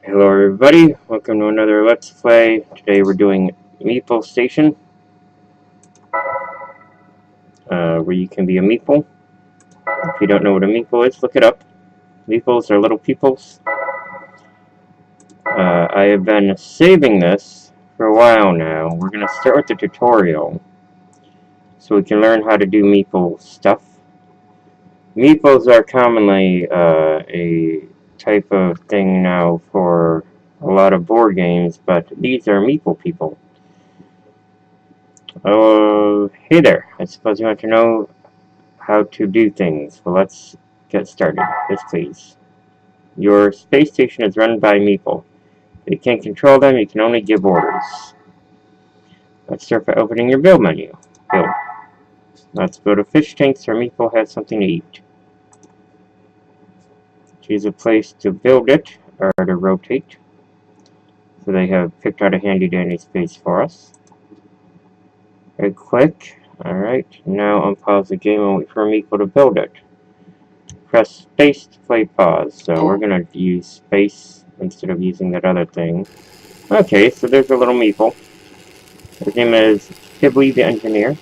Hello everybody, welcome to another Let's Play. Today we're doing Meeple Station, where you can be a meeple. If you don't know what a meeple is, look it up. Meeples are little peoples. I have been saving this for a while now. We're going to start with the tutorial, so we can learn how to do meeple stuff. Meeples are commonly a type of thing now for a lot of board games, but these are meeple people. Oh, hey there. I suppose you want to know how to do things. Well, let's get started. Yes, please. Your space station is run by Meeple. You can't control them, you can only give orders. Let's start by opening your build menu. Build. Let's go to fish tanks where Meeple has something to eat. Choose a place to build it, or to rotate. So they have picked out a handy dandy space for us. Right click. Alright, now unpause the game and wait for Meeple to build it. Press space to play pause, so we're gonna use space instead of using that other thing. Okay, so there's a little meeple. His name is Tibbly the Engineer.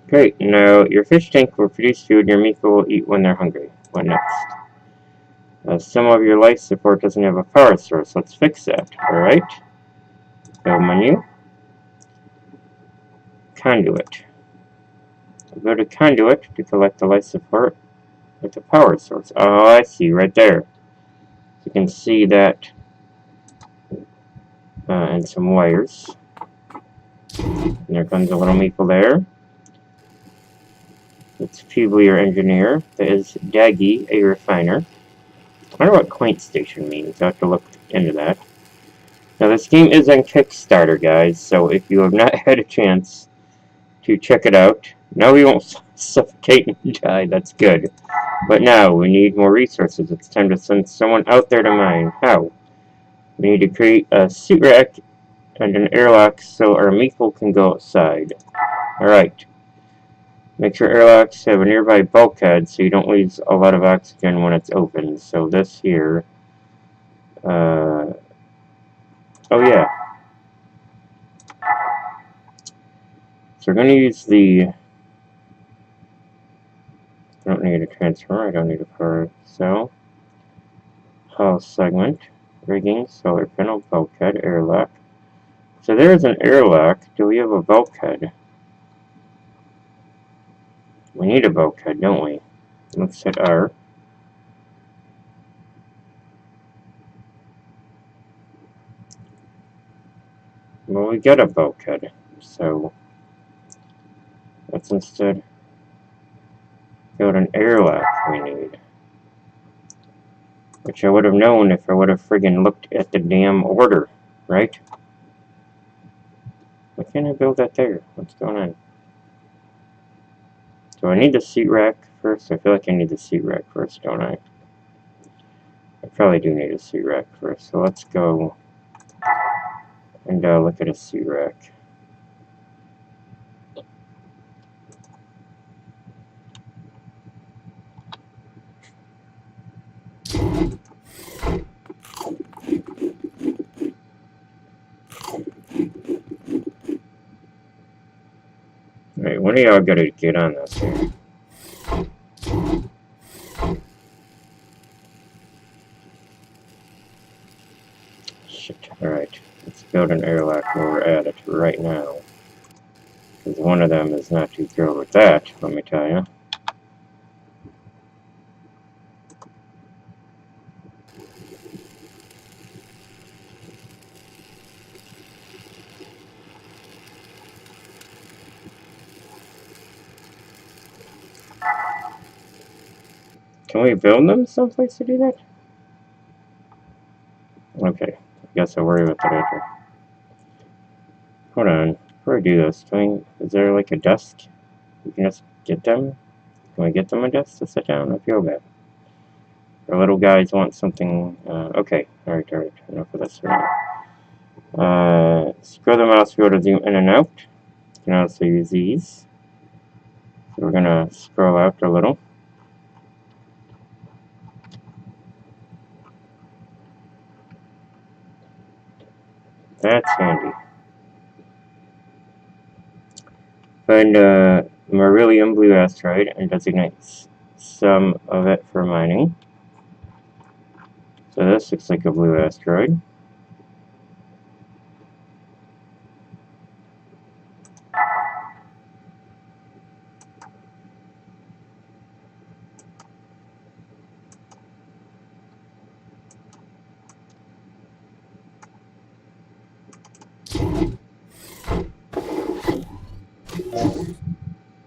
Great, now your fish tank will produce food and your meeple will eat when they're hungry. What next? Some of your life support doesn't have a power source, let's fix that. Alright. Go menu. Conduit. Go to Conduit to collect the life support with the power source. Oh, I see, right there. You can see that and some wires. And there comes a little meeple there. It's Peebly, your engineer. That is Daggy, a refiner. I wonder what quaint station means. I have to look into that. Now, this game is on Kickstarter, guys, so if you have not had a chance to check it out, now we won't suffocate and die, that's good. But now, we need more resources. It's time to send someone out there to mine. How? We need to create a suit rack and an airlock so our meeple can go outside. Alright. Make sure airlocks have a nearby bulkhead so you don't lose a lot of oxygen when it's open. So this here, oh yeah. So we're going to use the, I don't need a transformer, I don't need a power cell. Hull segment, rigging, solar panel, bulkhead, airlock. So there's an airlock. Do we have a bulkhead? We need a bulkhead, don't we? Let's hit R. Well, we got a bulkhead, so let's instead build an airlock we need. Which I would have known if I would have friggin' looked at the damn order, right? Why can't I build that there? What's going on? Do I need the seat rack first? I feel like I need the seat rack first, don't I? I probably do need a seat rack first, so let's go and look at a seat rack. Alright, when are y'all gonna get on this here? Shit, alright. Let's build an airlock where we're at it right now. Because one of them is not too thrilled with that, let me tell you. Can we build them someplace to do that? Okay, I guess I'll worry about that after. Hold on, before I do this, is there like a desk? We can just get them? Can we get them a desk to sit down? I feel bad. Our little guys want something, okay, alright, enough of this for now. Scroll the mouse wheel to zoom in and out. You can also use these. We're gonna scroll out a little. That's handy. Find a Marillion blue asteroid and designate some of it for mining. So this looks like a blue asteroid.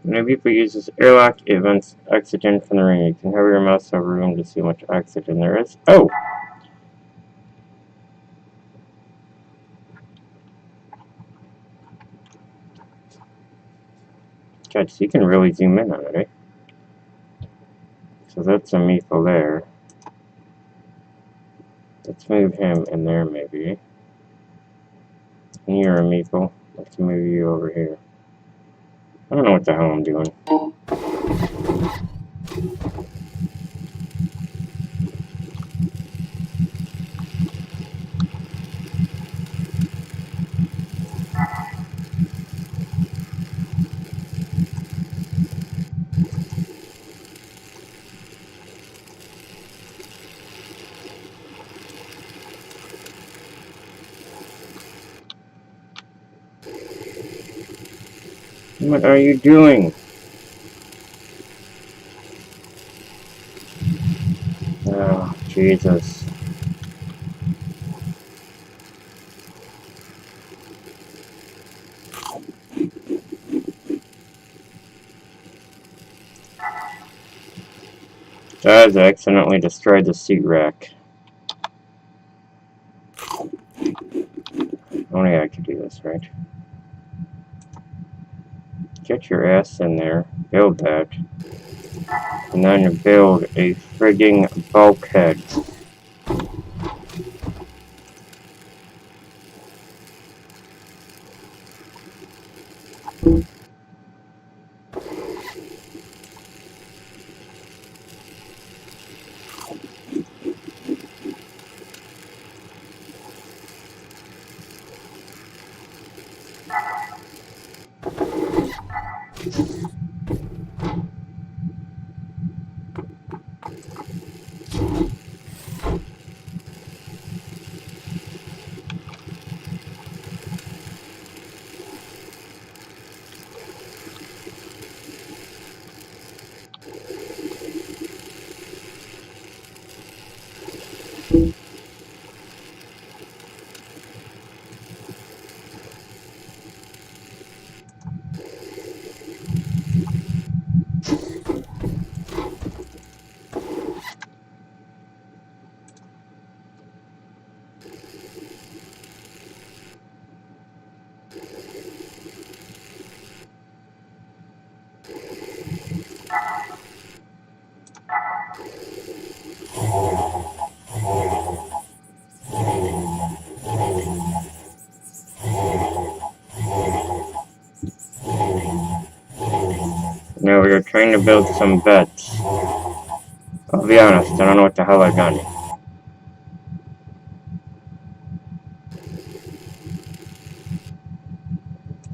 When a Meeple uses airlock, it vents oxygen from the ring. You can hover your mouse over a room to see how much oxygen there is. Oh! God, so you can really zoom in on it, eh? So that's a Meeple there. Let's move him in there, maybe. And you're a Meeple. Let's move you over here. I don't know what the hell I'm doing. What are you doing? Oh, Jesus. Guys, I accidentally destroyed the seat rack. Only I could do this, right? Get your ass in there, build that, and then build a frigging bulkhead. Now we are trying to build some beds. I'll be honest, I don't know what the hell I've done.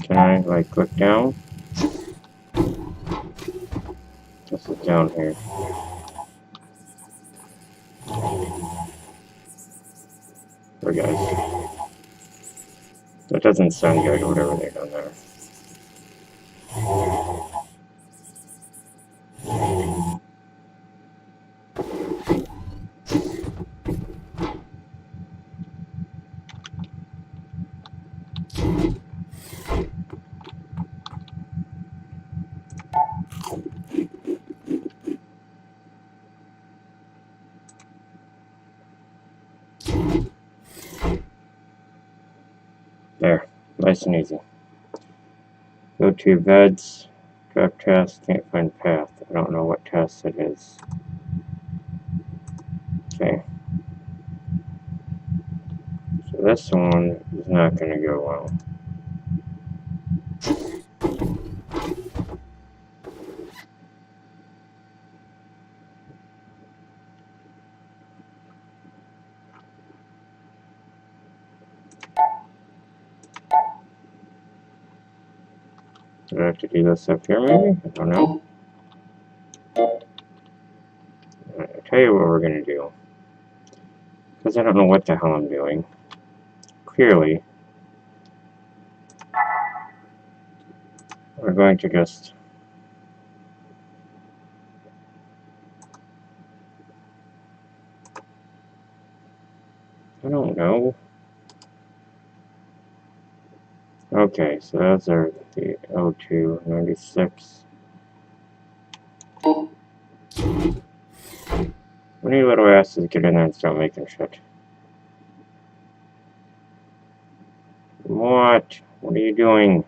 Can I, like, click down? This is down here. There, guys. That doesn't sound good, whatever they've done there. There. Nice and easy. Go to your beds. Drop task. Can't find path. I don't know what task it is. Okay. So this one is not going to go well. Do I have to do this up here, maybe? I don't know. I'll tell you what we're going to do. Because I don't know what the hell I'm doing. Clearly, we're going to just... I don't know. Okay, so those are the O2, 96. When you little asses get in there and start making shit. What? What are you doing?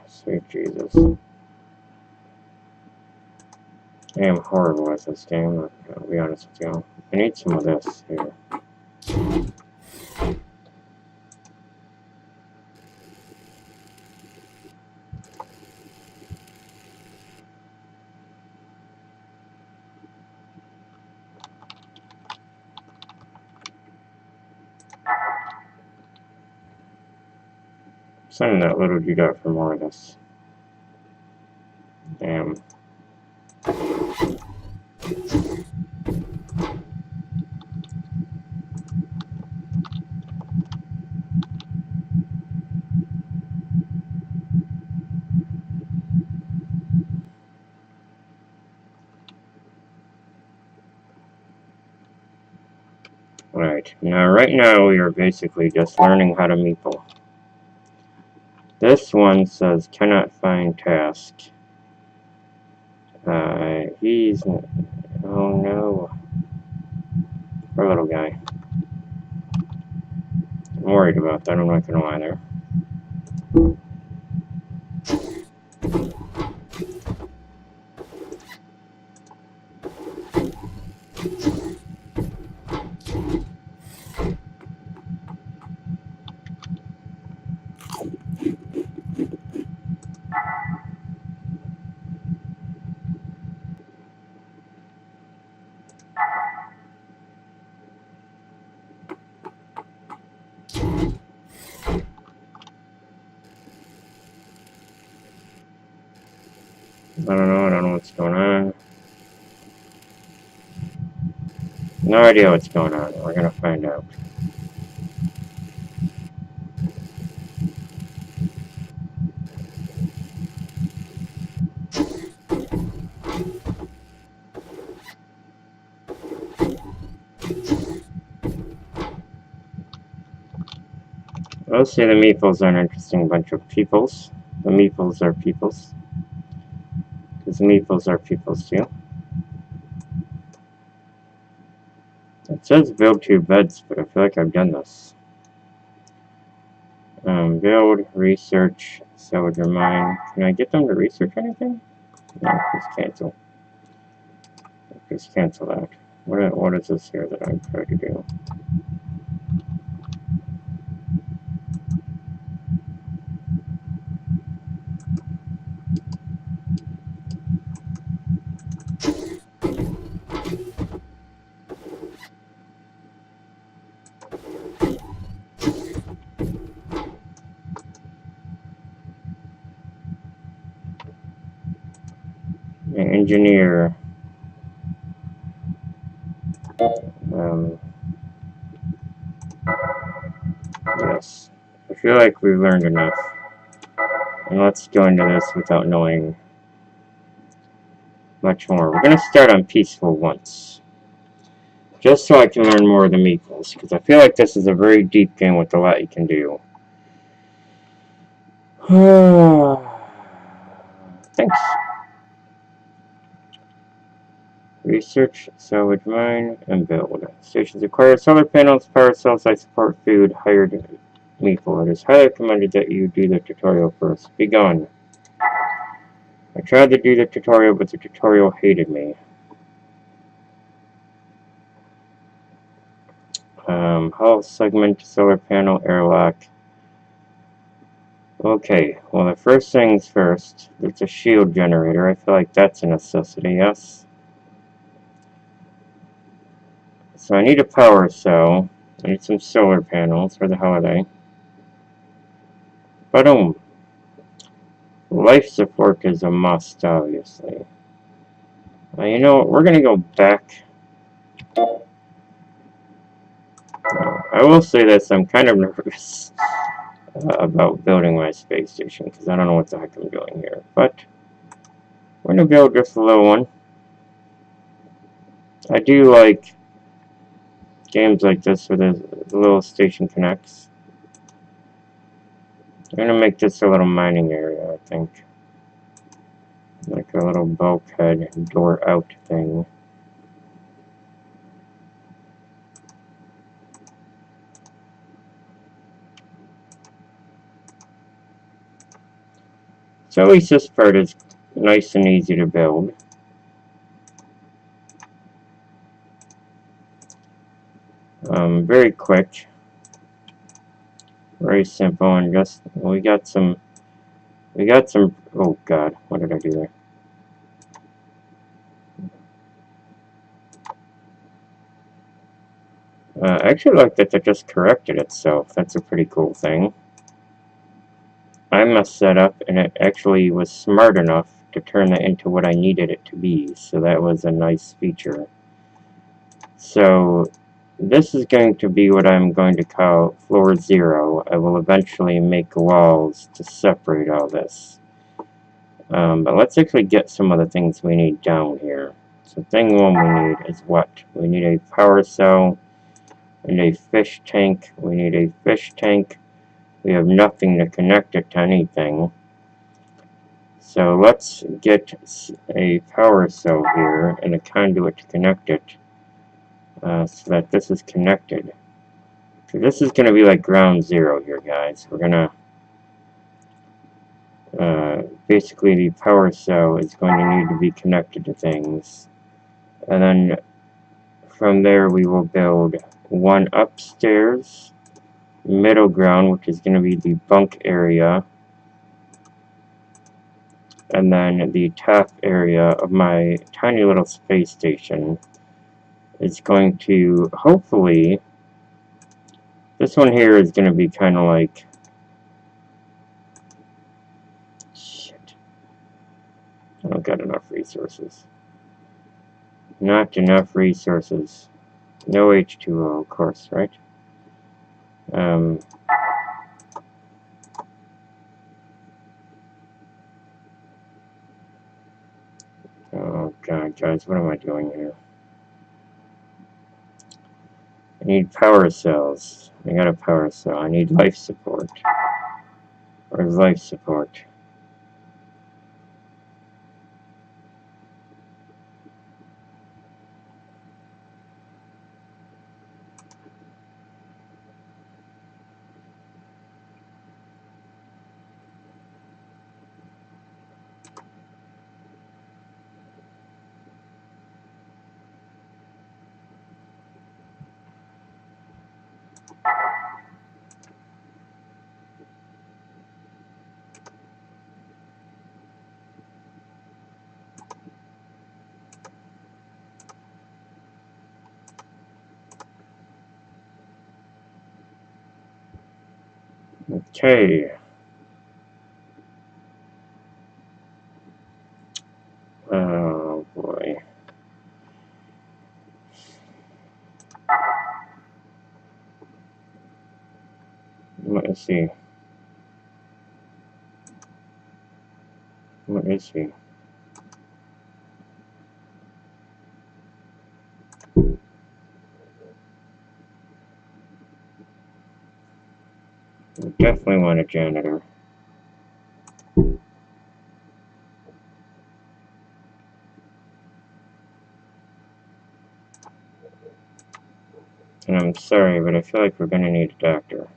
Sweet Jesus. I am horrible at this game, I'll be honest with you. I need some of this here. Sending that little dude out for more of this. Damn. Alright, now right now we are basically just learning how to meeple. This one says cannot find task. He's... oh no. Poor little guy. I'm worried about that, I'm not gonna lie there. I don't know what's going on. No idea what's going on. We're gonna find out. I'll say the Meeples are an interesting bunch of peoples. The Meeples are peoples. Because the Meeples are peoples too. It says build 2 beds, but I feel like I've done this. Build, research, salvage your mine. Can I get them to research anything? No, just cancel. Just cancel that. What is this here that I'm trying to do? Engineer. Yes. I feel like we've learned enough. And let's go into this without knowing much more. We're going to start on peaceful once. Just so I can learn more of the Meeples. Because I feel like this is a very deep game with a lot you can do. Thanks. Research, salvage mine, and build. Stations acquire solar panels, power cells, I support food, hired Meeple. It is highly recommended that you do the tutorial first. Be gone. I tried to do the tutorial, but the tutorial hated me. Hull segment, solar panel, airlock. Okay, well the first things first, there's a shield generator. I feel like that's a necessity, yes? So I need a power cell. I need some solar panels. Where the hell are they? But life support is a must, obviously. You know what? We're gonna go back. I will say this, I'm kind of nervous about building my space station, because I don't know what the heck I'm doing here. But we're gonna build just a little one. I do like games like this where the little station connects. I'm gonna make this a little mining area, I think. Like a little bulkhead door out thing. So at least this part is nice and easy to build. Very quick. Very simple, and just, we got some, oh god, what did I do there? I actually like that just corrected itself. That's a pretty cool thing. I messed that up, and it actually was smart enough to turn that into what I needed it to be, so that was a nice feature. So, this is going to be what I'm going to call floor 0. I will eventually make walls to separate all this. But let's actually get some of the things we need down here. So thing 1 we need is what? We need a power cell. We need a fish tank. We need a fish tank. We have nothing to connect it to anything. So let's get a power cell here and a conduit to connect it. So that this is connected. So this is going to be like ground 0 here, guys. We're going to basically the power cell is going to need to be connected to things. And then from there we will build one upstairs, middle ground, which is going to be the bunk area, and then the top area of my tiny little space station is going to, hopefully, this one here is going to be kind of like, shit, I don't got enough resources. Not enough resources. No H2O, of course, right? Oh god, guys, what am I doing here? I need power cells. I got a power cell. I need life support. Where's life support? Okay. Oh boy. Let's see. What is he? We definitely want a janitor. And I'm sorry, but I feel like we're gonna need a doctor.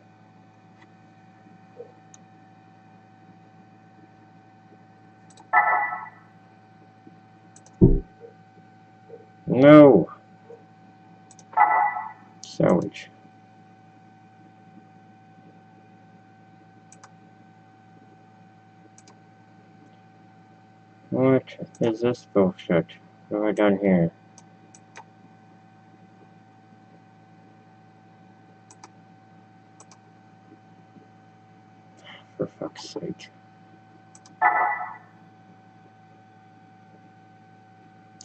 No! Salvage. What is this bullshit? What have I done here? fuck's sake.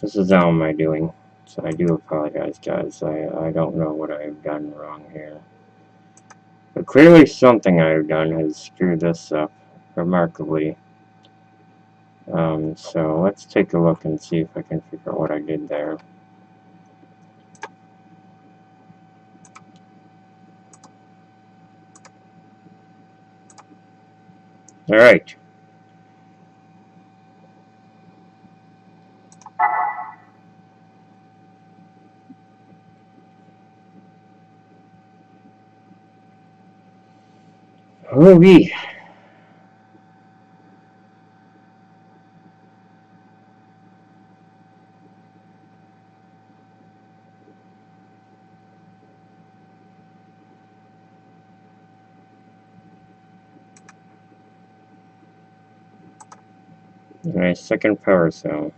This is all my doing, so I do apologize, guys. I don't know what I've done wrong here. But clearly something I've done has screwed this up remarkably. So let's take a look and see if I can figure out what I did there. Alright. Ooh-wee. Alright, second power cell.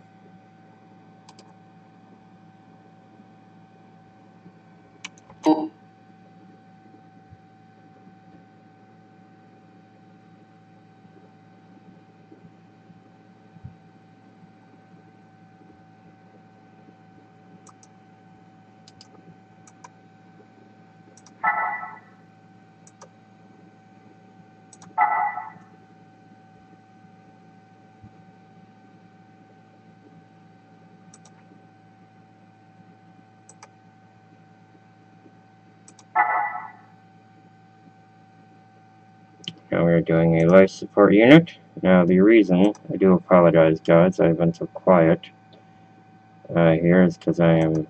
Now we're doing a life support unit. Now the reason, I do apologize guys, I've been so quiet here is because I am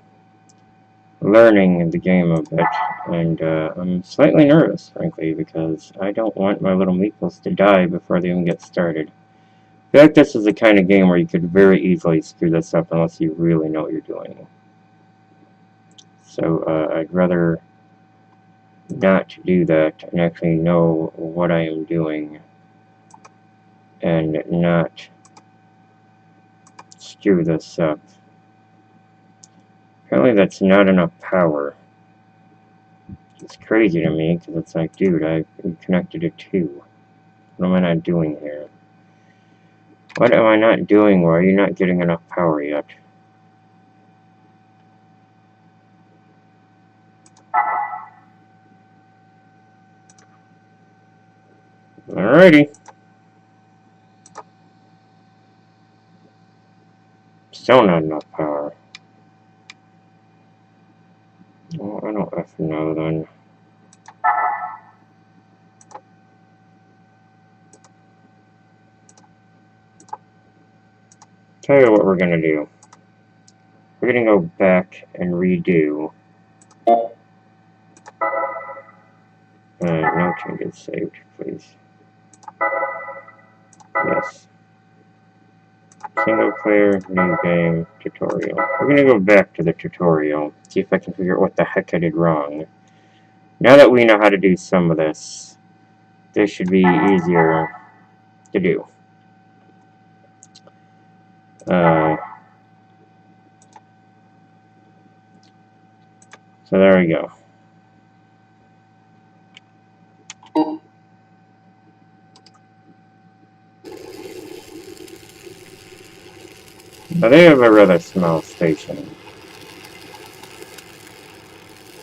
learning the game a bit, and I'm slightly nervous, frankly, because I don't want my little Meeples to die before they even get started. I feel like this is the kind of game where you could very easily screw this up unless you really know what you're doing. So I'd rather not do that and actually know what I am doing and not screw this up. Apparently that's not enough power. It's crazy to me because it's like, dude, I've connected it to. What am I not doing here? What am I not doing? Why are you not getting enough power yet? Alrighty. Still not enough power. Well, I don't effing know then. Tell you what we're gonna do. We're gonna go back and redo. No changes saved, please. Yes. Single player, new game, tutorial. We're gonna go back to the tutorial, see if I can figure out what the heck I did wrong. Now that we know how to do some of this, this should be easier to do. So there we go. Now they have a rather small station.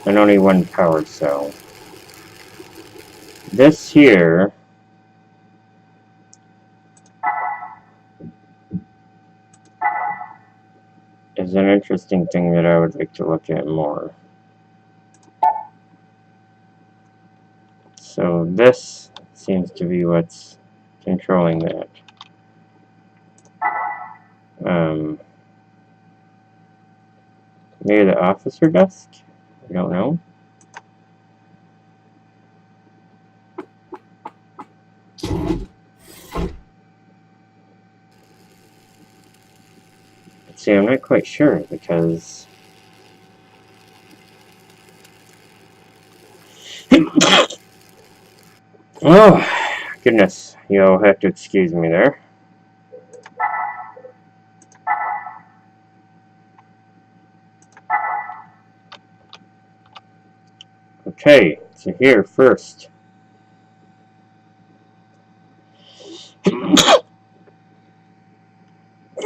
And only one power cell. This here is an interesting thing that I would like to look at more. So this seems to be what's controlling that. Maybe the officer desk? I don't know. See, I'm not quite sure because oh goodness, you'll have to excuse me there. Okay, so here first.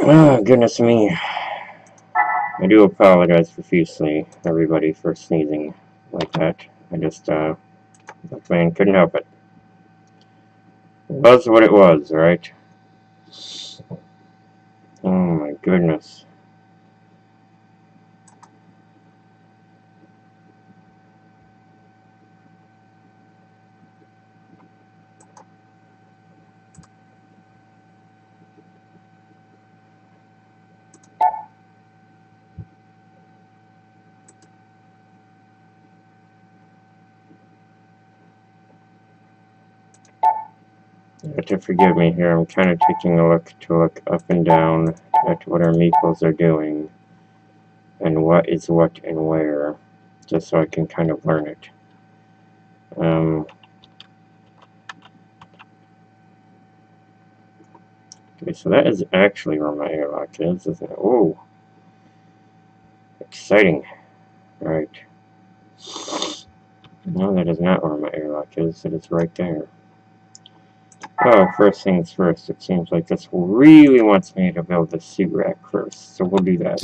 Oh, goodness me. I do apologize profusely, everybody, for sneezing like that. I just, that man couldn't help it. It was what it was, right? Oh my goodness. You have to forgive me here. I'm kind of taking a look up and down at what our meeples are doing and what is what and where, just so I can kind of learn it. Okay, so that is actually where my airlock is, isn't it? Oh, exciting. Right. No, that is not where my airlock is. It is right there. Oh, first things first. It seems like this really wants me to build the suit rack first, so we'll do that.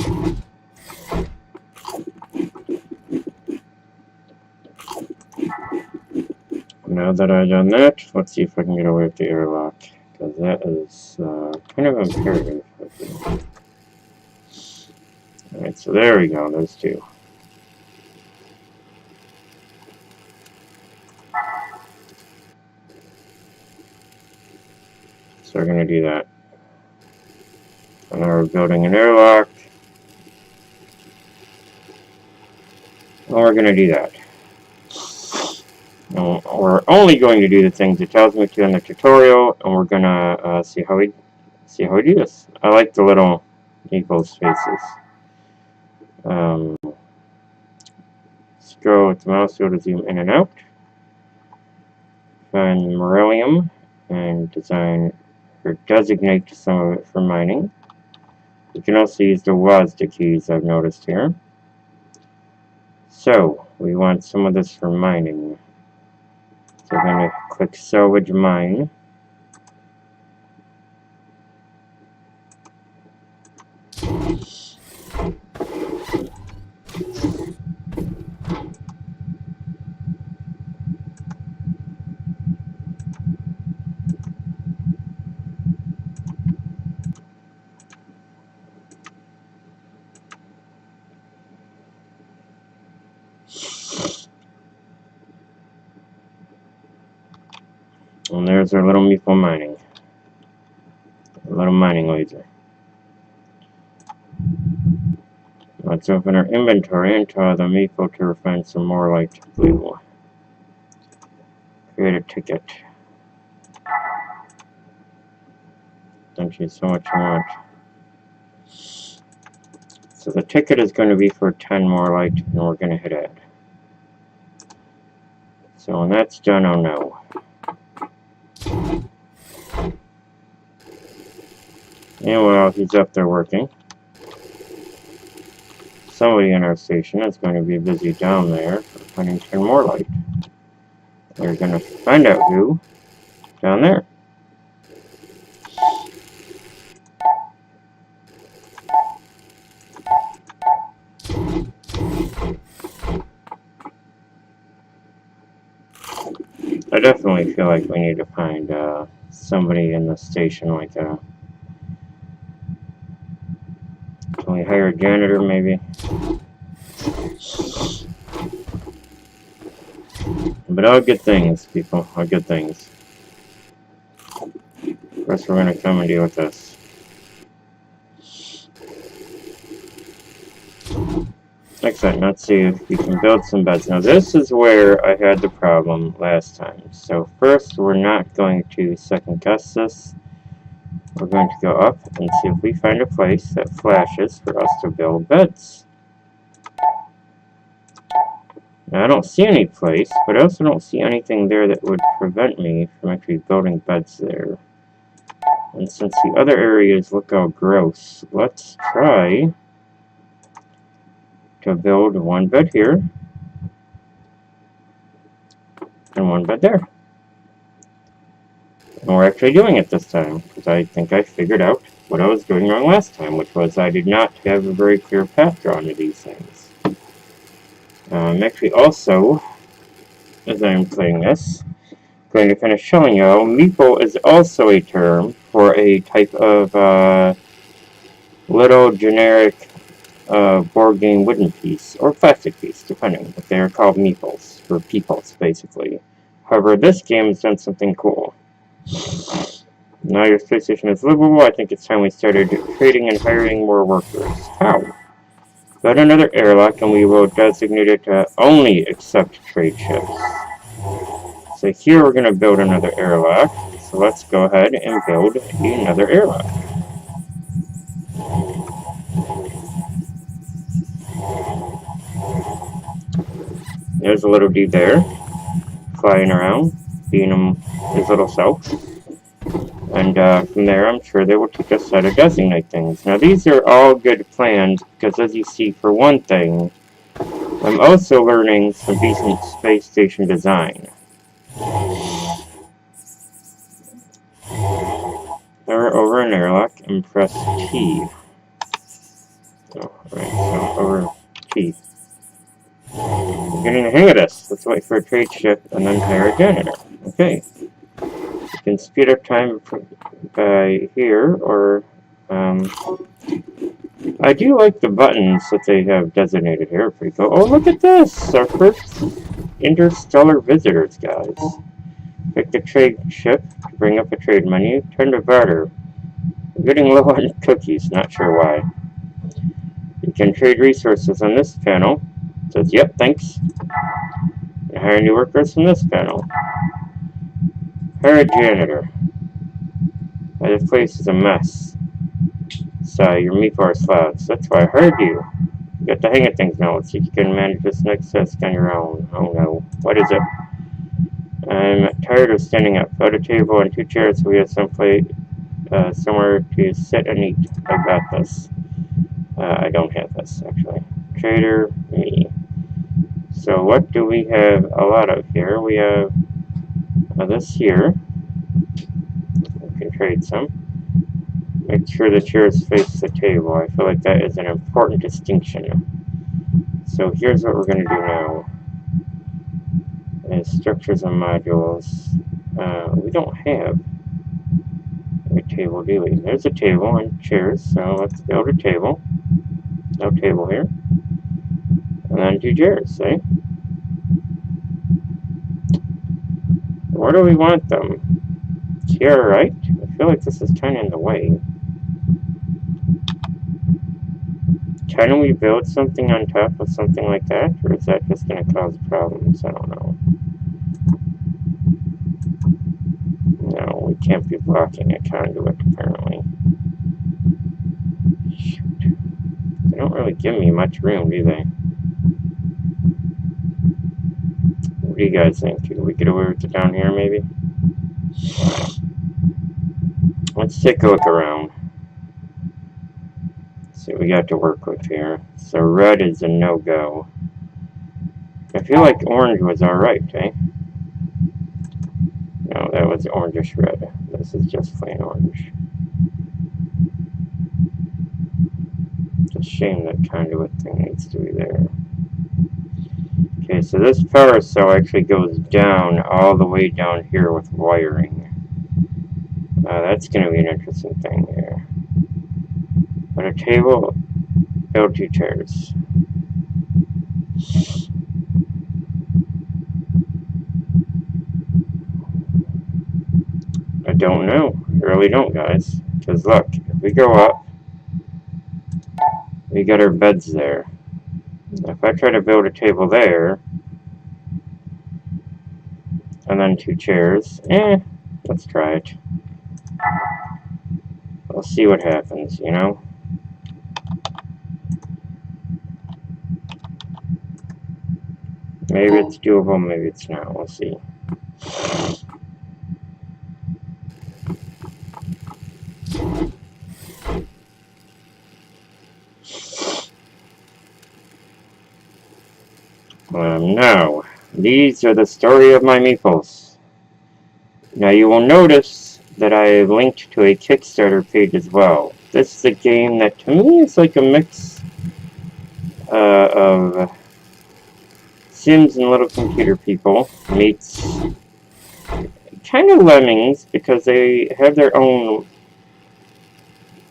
Now that I've done that, let's see if I can get away with the airlock, because that is kind of imperative. Alright, so there we go, those two. So we're going to do that. And now we're building an airlock. And we're going to do that. And we're only going to do the things it tells me to in the tutorial, and we're going to see how we do this. I like the little Meeples faces. Scroll with the mouse wheel to zoom in and out. Find beryllium and design or designate some of it for mining. You can also use the WASD keys I've noticed here. So we want some of this for mining. So we're going to click salvage mine. And there's our little Meeple mining. A little mining laser. Let's open our inventory and tell the Meeple to refine some more light blue. Create a ticket. Thank you so much want. So the ticket is going to be for 10 more light, and we're going to hit add. So when that's done, oh no. And while he's up there working, somebody in our station is going to be busy down there finding 10 more light. We're going to find out who down there. I definitely feel like we need to find somebody in the station like that. Can we hire a janitor maybe? But all good things, people. All good things. First, we're going to come and deal with this. Excellent. Let's see if we can build some beds. Now, this is where I had the problem last time. So, first, we're not going to second guess this. We're going to go up and see if we find a place that flashes for us to build beds. Now, I don't see any place, but I also don't see anything there that would prevent me from actually building beds there. And since the other areas look all gross, let's try to build one bed here and one bed there. And we're actually doing it this time, because I think I figured out what I was doing wrong last time, which was I did not have a very clear path drawn to these things. Actually also, as I'm playing this, going to finish showing you, meeple is also a term for a type of little generic board game wooden piece, or plastic piece, depending, but they are called meeples, or peoples, basically. However, this game has done something cool. Now your space station is livable, I think it's time we started trading and hiring more workers. How? Build another airlock and we will designate it to only accept trade ships. So here we're going to build another airlock, so let's go ahead and build another airlock. There's a little dude there, flying around, being his little self. And from there, I'm sure they will teach us how to designate things. Now, these are all good plans, because as you see, for one thing, I'm also learning some decent space station design. Hover over an airlock and press T. Oh, alright, so over T. I'm getting the hang of this. Let's wait for a trade ship and then hire a janitor. Okay. You can speed up time by here, or I do like the buttons that they have designated here. Pretty cool. Oh, look at this! Our first interstellar visitors, guys. Pick the trade ship to bring up a trade menu. Turn to barter. We're getting low on cookies, not sure why. You can trade resources on this panel. It says, yep, thanks. And hire new workers from this panel. Hire a janitor. This place is a mess. So, your meeple are slabs. That's why I heard you. You got the hang of things now. Let's see if you can manage this next task on your own. Oh no. What is it? I'm tired of standing up. Got a table and 2 chairs so we have somewhere to sit and eat. I got this. I don't have this, actually. Trader, me. So what do we have a lot of here? We have this here. We can trade some. Make sure the chairs face the table. I feel like that is an important distinction. So here's what we're going to do now. Is structures and modules. We don't have a table, do we? There's a table and chairs, so let's build a table. No table here. And then 2 chairs, see? Where do we want them? Here, right? I feel like this is kind of in the way. Can we build something on top of something like that? Or is that just going to cause problems? I don't know. No, we can't be blocking a conduit, apparently. Shoot. They don't really give me much room, do they? What do you guys think? Could we get away with it down here, maybe? Let's take a look around. See what we got to work with here. So red is a no-go. I feel like orange was alright, eh? No, that was orangish red. This is just plain orange. It's a shame that conduit thing needs to be there. Okay, so this power cell actually goes down, all the way down here with wiring. That's going to be an interesting thing here. But a table, build 2 chairs. I don't know. I really don't, guys. Because look, if we go up, we got our beds there. If I try to build a table there, and then 2 chairs, let's try it. We'll see what happens, you know? Maybe it's doable, maybe it's not. We'll see. Now, these are the story of my meeples. Now you will notice that I linked to a Kickstarter page as well. This is a game that to me is like a mix of Sims and Little Computer People meets kind of Lemmings, because they have their own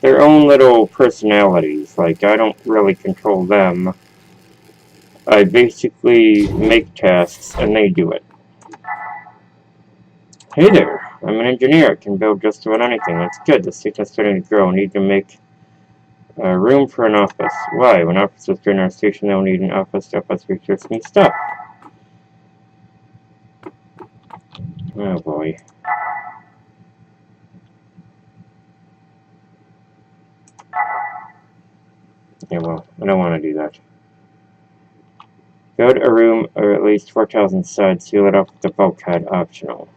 little personalities. Like, I don't really control them. I basically make tasks and they do it. Hey there, I'm an engineer. I can build just about anything. That's good. The state is starting to grow. I need to make room for an office. Why? When officers join our station, they'll need an office to help us research new stuff. Oh boy. Yeah, well, I don't want to do that. Build a room or at least 4 tiles inside. Seal it off with the bulkhead. Optional.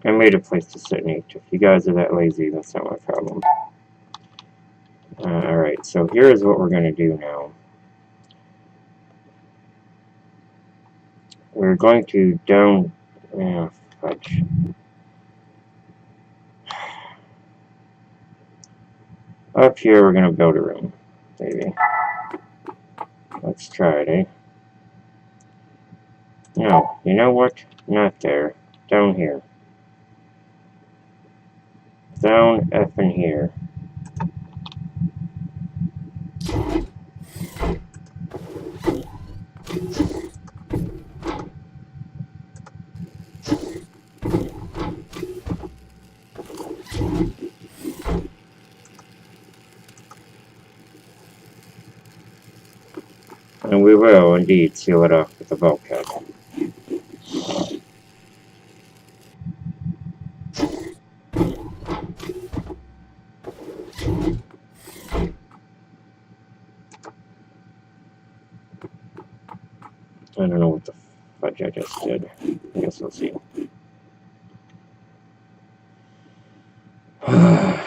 I made a place to sit and eat. If you guys are that lazy, that's not my problem. Alright, so here's what we're going to do now. We're going to fudge. Up here, we're going to build a room. Maybe. Let's try it, eh? No, you know what? Not there. Down here. Down effing here. And we will indeed seal it off with the bulkhead. I don't know what the fudge I just did. I guess we'll see. I'm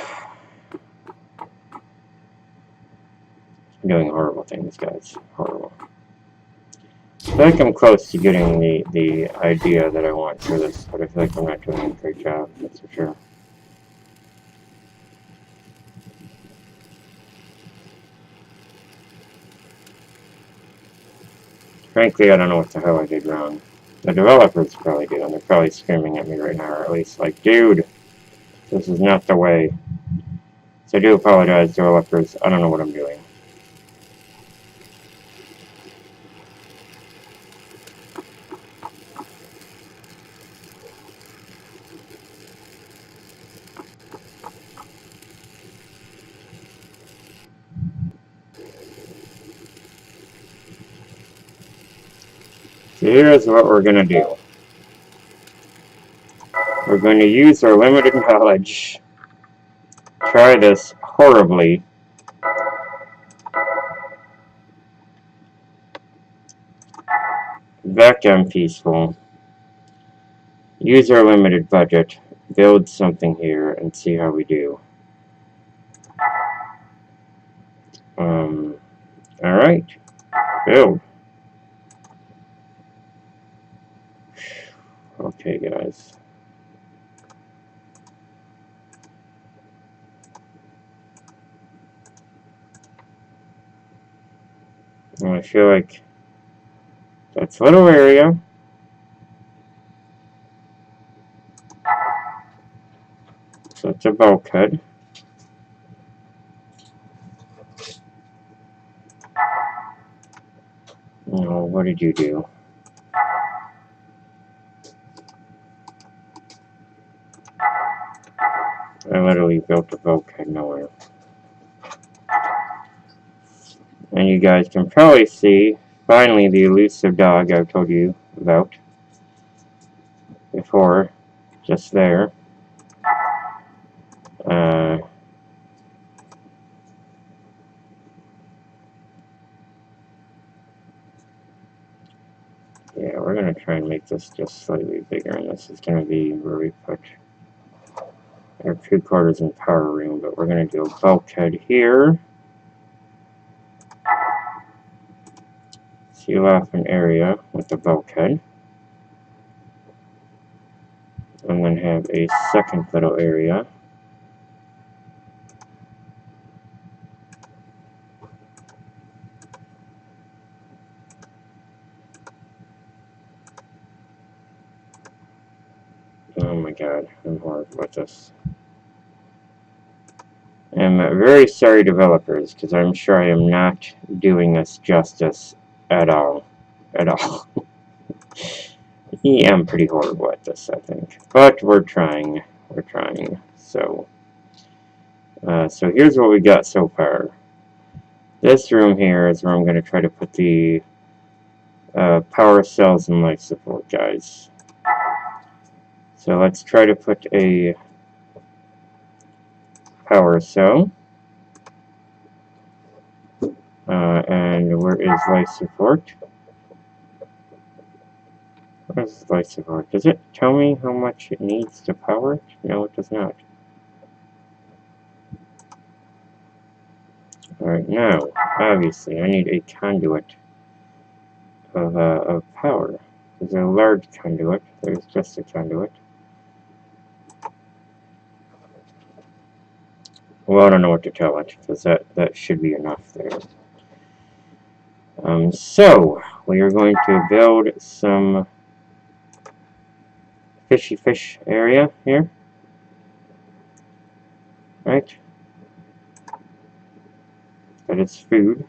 doing horrible things, guys. Horrible. I feel like I'm close to getting the idea that I want for this, but I feel like I'm not doing a great job, that's for sure. Frankly, I don't know what the hell I did wrong. The developers probably do, and they're probably screaming at me right now, or at least like, dude, this is not the way. So I do apologize, developers. I don't know what I'm doing. So here's what we're going to do. We're going to use our limited knowledge. Try this horribly. Vacuum peaceful. Use our limited budget. Build something here and see how we do. Alright. Build. Okay, guys. I feel like that's a little area. So it's a bulkhead. Oh, what did you do? I literally built a bulkhead nowhere. And you guys can probably see, finally, the elusive dog I told you about before, just there. Yeah, we're going to try and make this just slightly bigger, and this is going to be where we put our 3/4 in power room, but we're going to do a bulkhead here. Seal off an area with the bulkhead. then have a second little area. Oh my god, I'm horrible at this. I'm very sorry, developers, because I'm sure I am not doing us justice at all. At all. Yeah, I'm pretty horrible at this, I think. But we're trying. We're trying. So here's what we got so far. This room here is where I'm going to try to put the power cells and life support guys. So let's try to put a power cell. And where is life support? What is life support? Does it tell me how much it needs to power it? No, it does not. Alright, now, obviously, I need a conduit of power. There's a large conduit. There's just a conduit. Well, I don't know what to tell it, because that should be enough there. So, we are going to build some fishy fish area here. Right? That is food.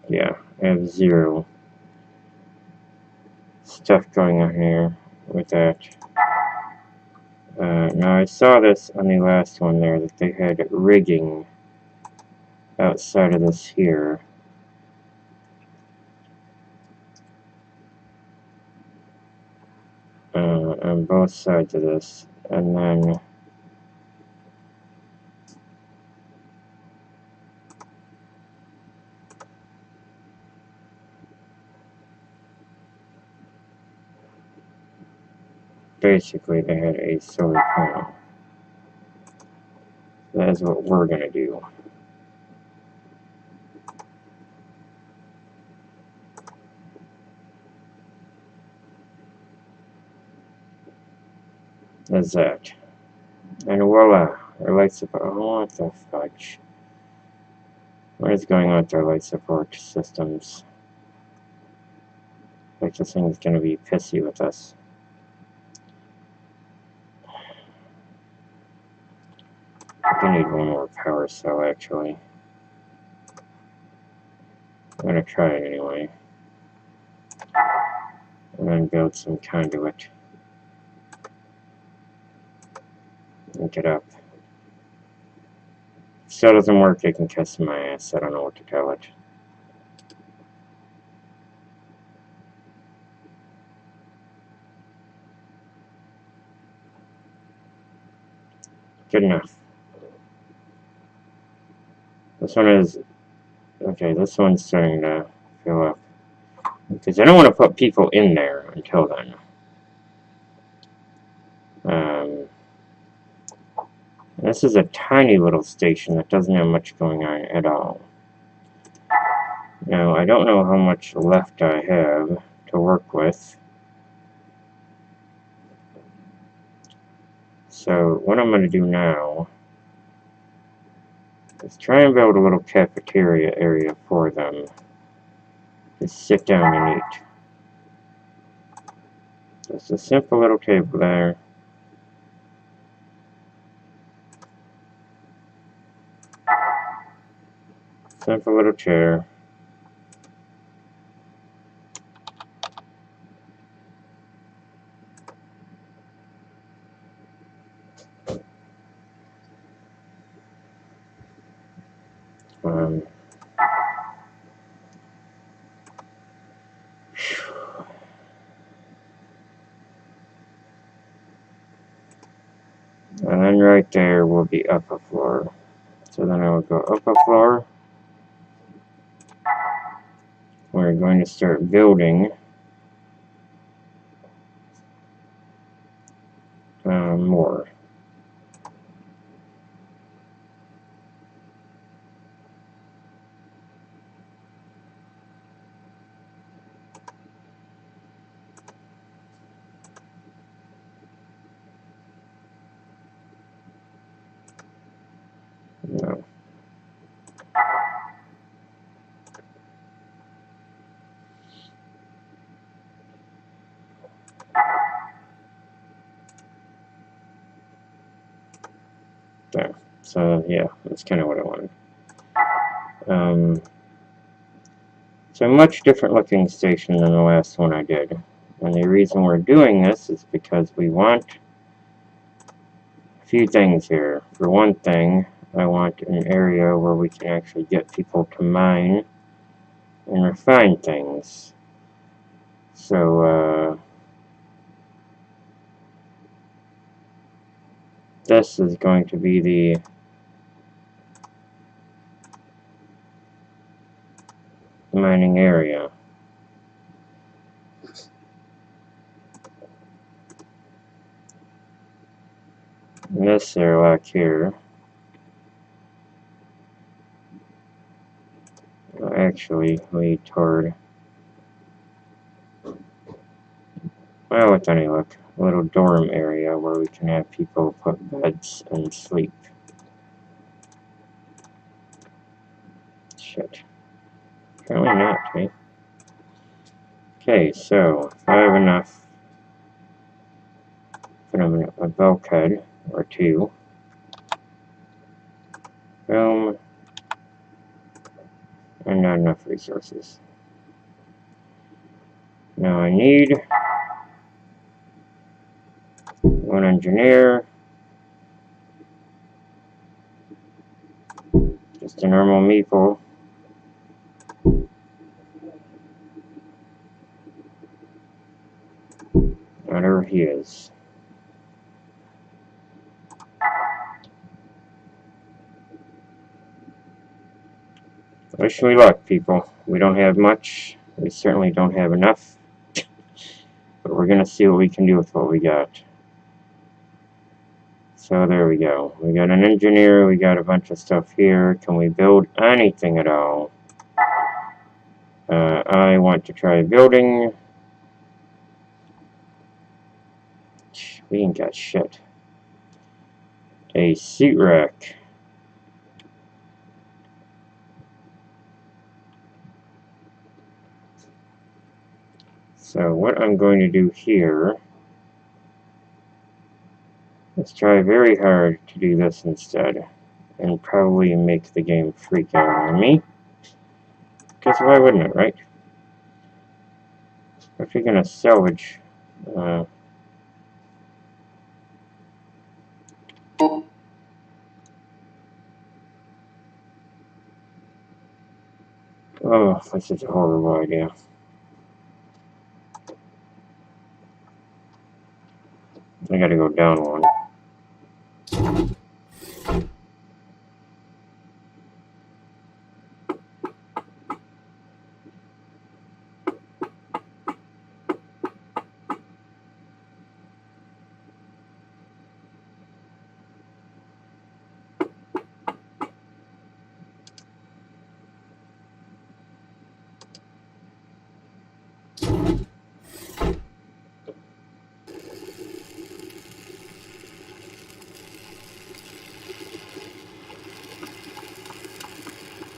Yeah, I have 0 stuff going on here with that. Now I saw this on the last one there, that they had rigging outside of this here. On both sides of this, and then basically they had a solar panel. That is what we're gonna do. That's that. And voila, our light support. Oh, what the fudge? What is going on with our light support systems? Like, this thing is gonna be pissy with us. I do need one more power cell, actually. I'm gonna try it anyway. And then build some conduit. Link it up. If so doesn't work, it can kiss my ass. I don't know what to tell it. Good enough. This one is... Okay, this one's starting to fill up. Because I don't want to put people in there until then. This is a tiny little station that doesn't have much going on at all. Now, I don't know how much left I have to work with. So, what I'm going to do now is try and build a little cafeteria area for them. Just sit down and eat. Just a simple little table there. Simple little chair. And then right there will be up a floor. So then I will go up a floor. We're going to start building more. So yeah, that's kind of what I wanted. It's a much different looking station than the last one I did. And the reason we're doing this is because we want a few things here. For one thing, I want an area where we can actually get people to mine and refine things. So, this is going to be the mining area. And this airlock here will actually lead toward, well, with any luck, a little dorm area where we can have people put beds and sleep. Shit. Apparently not, eh? Okay, so if I have enough, put them in a bulkhead or two. Boom. And not enough resources. Now I need one engineer. Just a normal meeple. Whatever he is. Wish me luck, people. We don't have much. We certainly don't have enough. But we're gonna see what we can do with what we got. So there we go. We got an engineer, we got a bunch of stuff here. Can we build anything at all? I want to try building. We ain't got shit. A seat rack. So what I'm going to do here is try very hard to do this instead. And probably make the game freak out on me. Because why wouldn't it, right? If you're gonna salvage... oh, this is a horrible idea. I gotta go down one.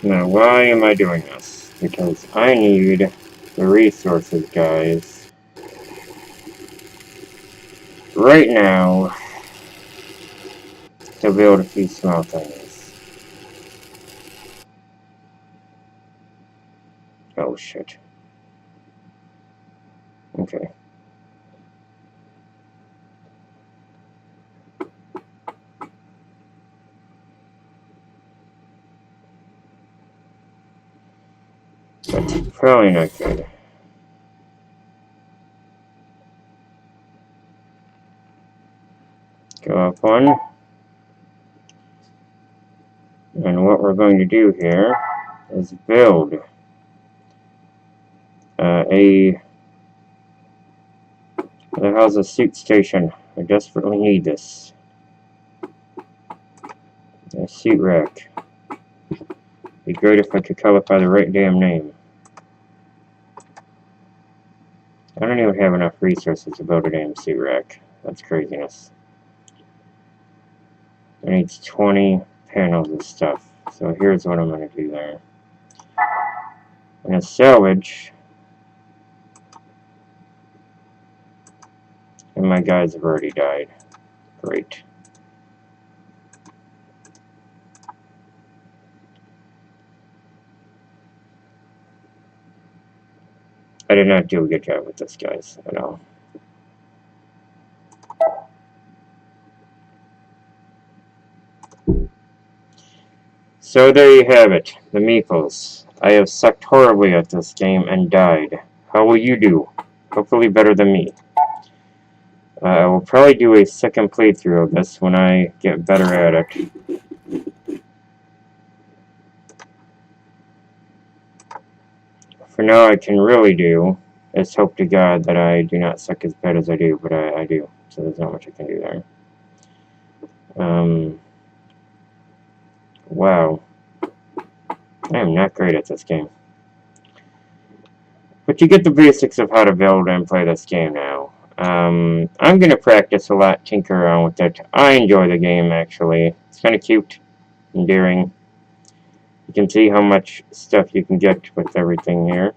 Now, why am I doing this? Because I need the resources, guys. Right now, to build a few small things. Oh, shit. Okay. That's probably not good. Go up one. And what we're going to do here is build a... What the hell's a suit station? I desperately need this. A suit rack. Be great if I could call it by the right damn name. I don't even have enough resources to build a damn suit rack. That's craziness. It needs 20 panels of stuff. So here's what I'm going to do there. I'm going to salvage. And my guys have already died. Great. I did not do a good job with this, guys, at all. So there you have it, the Meeples. I have sucked horribly at this game and died. How will you do? Hopefully better than me. I will probably do a second playthrough of this when I get better at it. For now, I can really do is hope to God that I do not suck as bad as I do, but I do. So there's not much I can do there. Wow. I am not great at this game. But you get the basics of how to build and play this game now. I'm going to practice a lot, tinker around with it. I enjoy the game, actually. It's kind of cute, endearing. You can see how much stuff you can get with everything here.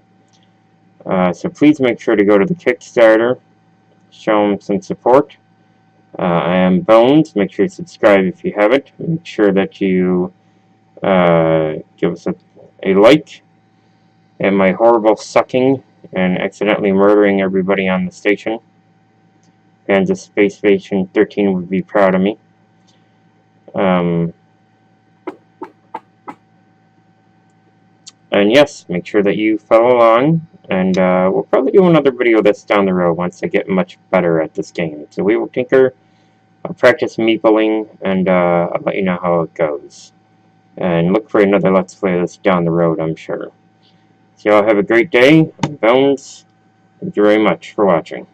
So please make sure to go to the Kickstarter. Show them some support. I am Bones. Make sure you subscribe if you haven't. Make sure that you give us a like. And my horrible sucking and accidentally murdering everybody on the station. Fans of Space Station 13 would be proud of me. And yes, make sure that you follow along, and we'll probably do another video of this down the road once I get much better at this game. So we will tinker, I'll practice meepling, and I'll let you know how it goes. And look for another Let's Play of this down the road, I'm sure. So y'all have a great day. I'm Bones. Thank you very much for watching.